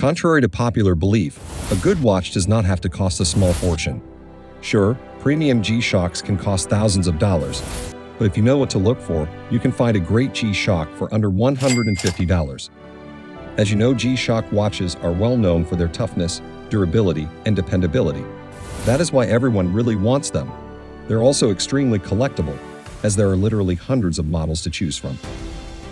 Contrary to popular belief, a good watch does not have to cost a small fortune. Sure, premium G-Shocks can cost thousands of dollars, but if you know what to look for, you can find a great G-Shock for under $150. As you know, G-Shock watches are well known for their toughness, durability, and dependability. That is why everyone really wants them. They're also extremely collectible, as there are literally hundreds of models to choose from.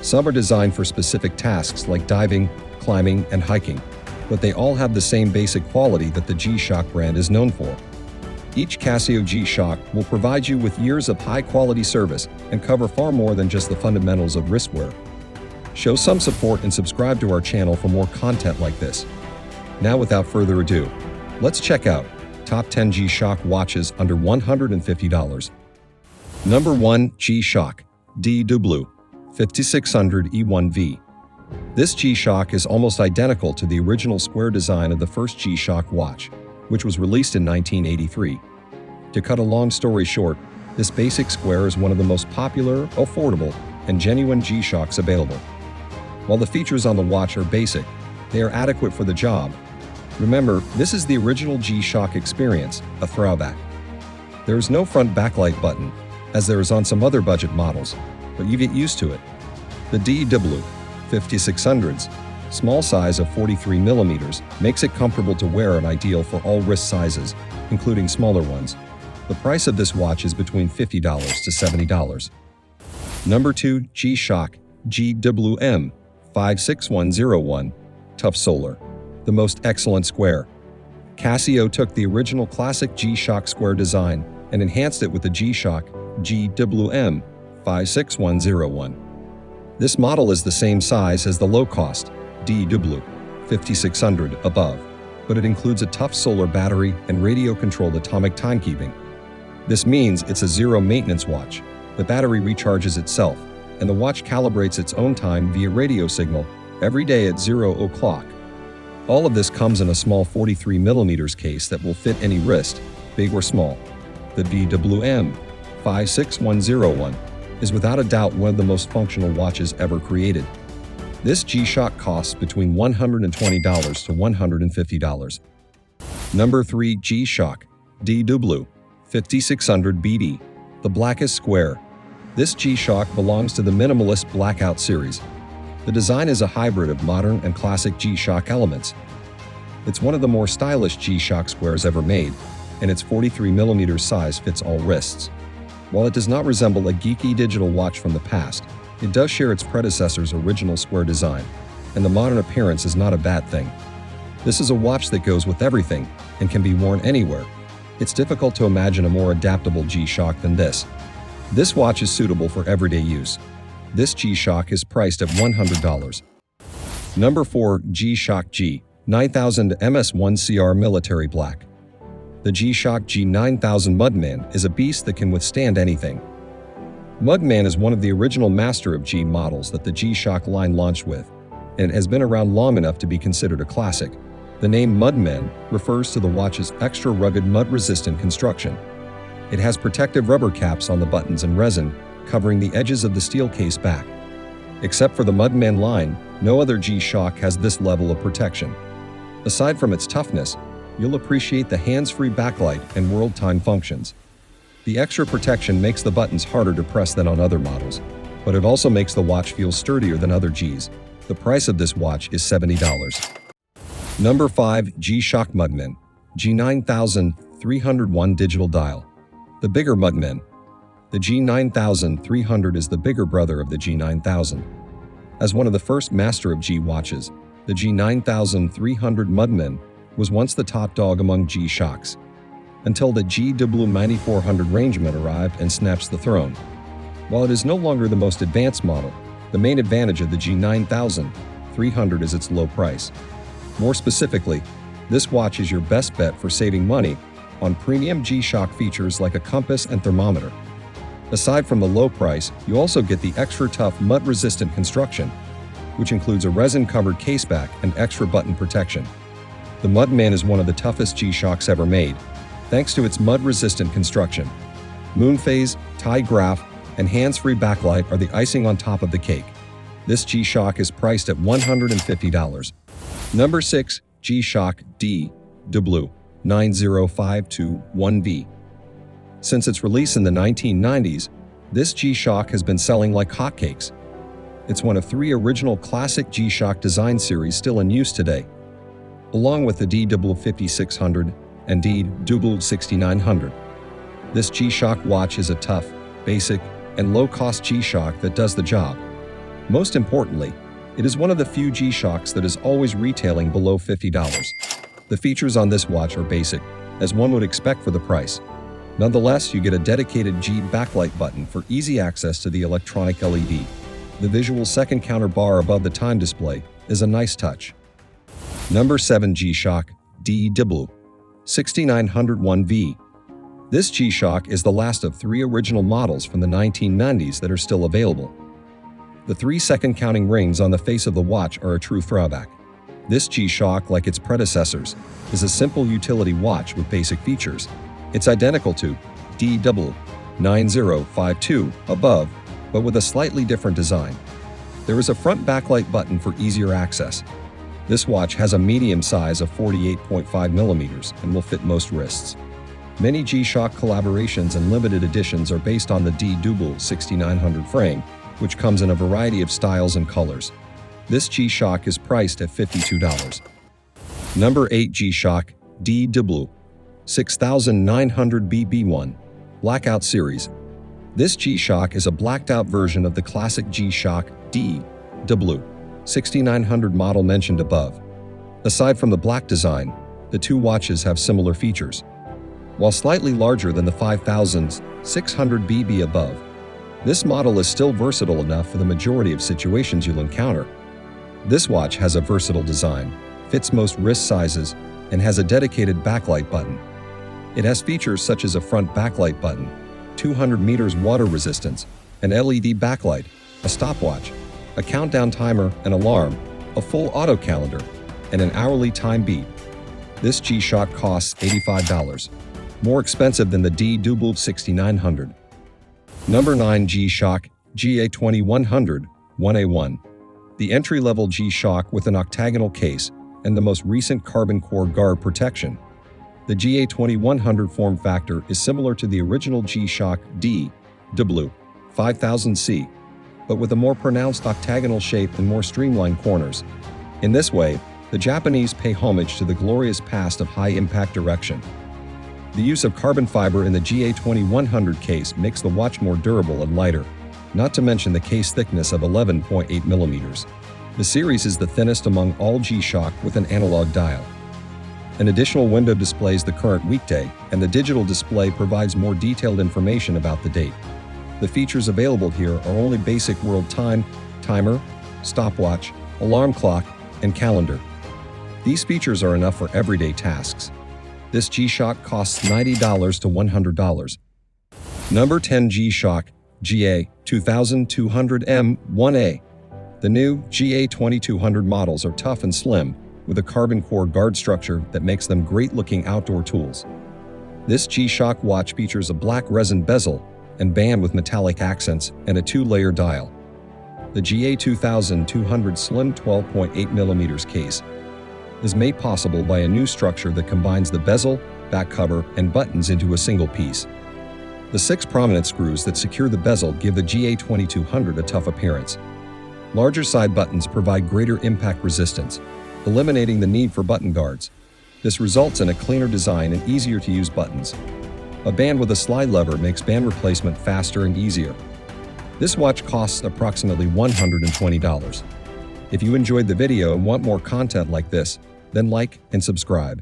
Some are designed for specific tasks like diving, climbing, and hiking, but they all have the same basic quality that the G-Shock brand is known for. Each Casio G-Shock will provide you with years of high-quality service and cover far more than just the fundamentals of wristwear. Show some support and subscribe to our channel for more content like this. Now, without further ado, let's check out Top 10 G-Shock Watches under $150. Number 1. GShock DW5600E1V. This G-Shock is almost identical to the original square design of the first G-Shock watch, which was released in 1983. To cut a long story short, this basic square is one of the most popular, affordable, and genuine G-Shocks available. While the features on the watch are basic, they are adequate for the job. Remember, this is the original G-Shock experience, a throwback. There is no front backlight button, as there is on some other budget models, but you get used to it. The DW5600's small size of 43mm makes it comfortable to wear and ideal for all wrist sizes, including smaller ones. The price of this watch is between $50 to $70. Number 2. GShock GWM56101 Tough Solar. The most excellent square. Casio took the original classic G-Shock square design and enhanced it with the G-Shock GWM56101. This model is the same size as the low-cost DW5600 above, but it includes a tough solar battery and radio-controlled atomic timekeeping. This means it's a zero-maintenance watch. The battery recharges itself, and the watch calibrates its own time via radio signal every day at 0 o'clock. All of this comes in a small 43mm case that will fit any wrist, big or small. The DWM56101 is without a doubt one of the most functional watches ever created. This G-Shock costs between $120 to $150. Number 3. GShock DW5600 BD. The blackest square. This G-Shock belongs to the minimalist Blackout series. The design is a hybrid of modern and classic G-Shock elements. It's one of the more stylish G-Shock squares ever made, and its 43mm size fits all wrists. While it does not resemble a geeky digital watch from the past, it does share its predecessor's original square design, and the modern appearance is not a bad thing. This is a watch that goes with everything and can be worn anywhere. It's difficult to imagine a more adaptable G-Shock than this. This watch is suitable for everyday use. This G-Shock is priced at $100. Number 4. GShock G9000 MS1 CR Military Black. The GShock G9000 Mudman is a beast that can withstand anything. Mudman is one of the original master of G models that the G-Shock line launched with, and it has been around long enough to be considered a classic. The name Mudman refers to the watch's extra rugged mud-resistant construction. It has protective rubber caps on the buttons and resin, covering the edges of the steel case back. Except for the Mudman line, no other G-Shock has this level of protection. Aside from its toughness, you'll appreciate the hands-free backlight and world time functions. The extra protection makes the buttons harder to press than on other models, but it also makes the watch feel sturdier than other Gs. The price of this watch is $70. Number 5. GShock Mudman G9000 301 Digital Dial. The bigger Mudman. The G9000 300 is the bigger brother of the G9000. As one of the first master of G watches, the G9000 300 Mudman was once the top dog among G-Shocks, until the GWM400 Rangeman arrived and snatched the throne. While it is no longer the most advanced model, the main advantage of the G9000 300 is its low price. More specifically, this watch is your best bet for saving money on premium G-Shock features like a compass and thermometer. Aside from the low price, you also get the extra tough mud-resistant construction, which includes a resin-covered caseback and extra button protection. The Mudman is one of the toughest G-Shocks ever made, thanks to its mud-resistant construction. Moon phase, tie graph, and hands-free backlight are the icing on top of the cake. This G-Shock is priced at $150. Number 6. GShock DW5600E1V. Since its release in the 1990s, this G-Shock has been selling like hotcakes. It's one of 3 original classic G-Shock design series still in use today, along with the DW5600 and DW6900. This G-Shock watch is a tough, basic, and low-cost G-Shock that does the job. Most importantly, it is one of the few G-Shocks that is always retailing below $50. The features on this watch are basic, as one would expect for the price. Nonetheless, you get a dedicated G backlight button for easy access to the electronic LED. The visual second counter bar above the time display is a nice touch. Number 7. GShock DW5600E1V. This G-Shock is the last of 3 original models from the 1990s that are still available. The 3 second counting rings on the face of the watch are a true throwback. This G-Shock, like its predecessors, is a simple utility watch with basic features. It's identical to DW9052 above, but with a slightly different design. There is a front backlight button for easier access. This watch has a medium size of 48.5mm and will fit most wrists. Many G-Shock collaborations and limited editions are based on the DW6900 frame, which comes in a variety of styles and colors. This G-Shock is priced at $52. Number 8. GShock DW5600 BD Blackout series. This G-Shock is a blacked-out version of the classic GShock DW6900 model mentioned above. Aside from the black design, the 2 watches have similar features. While slightly larger than the 5600 BD above, this model is still versatile enough for the majority of situations you'll encounter. This watch has a versatile design, fits most wrist sizes, and has a dedicated backlight button. It has features such as a front backlight button, 200 meters water resistance, an LED backlight, a stopwatch, a countdown timer and alarm, a full auto calendar, and an hourly time beat. This G-Shock costs $85, more expensive than the DW6900. Number 9. GShock GA2100 1A1. The entry-level G-Shock with an octagonal case and the most recent carbon core guard protection. The GA2100 form factor is similar to the original G-Shock DW5600C, but with a more pronounced octagonal shape and more streamlined corners. In this way, the Japanese pay homage to the glorious past of high-impact direction. The use of carbon fiber in the GA2100 case makes the watch more durable and lighter, not to mention the case thickness of 11.8mm. The series is the thinnest among all G-Shock with an analog dial. An additional window displays the current weekday, and the digital display provides more detailed information about the date. The features available here are only basic world time, timer, stopwatch, alarm clock, and calendar. These features are enough for everyday tasks. This G-Shock costs $90 to $100. Number 10. GShock GA2200M1A. The new GA2200 models are tough and slim, with a carbon core guard structure that makes them great-looking outdoor tools. This G-Shock watch features a black resin bezel and band with metallic accents and a 2-layer dial. The GA2200 slim 12.8mm case is made possible by a new structure that combines the bezel, back cover, and buttons into a single piece. The 6 prominent screws that secure the bezel give the GA2200 a tough appearance. Larger side buttons provide greater impact resistance, eliminating the need for button guards. This results in a cleaner design and easier to use buttons. A band with a slide lever makes band replacement faster and easier. This watch costs approximately $120. If you enjoyed the video and want more content like this, then like and subscribe.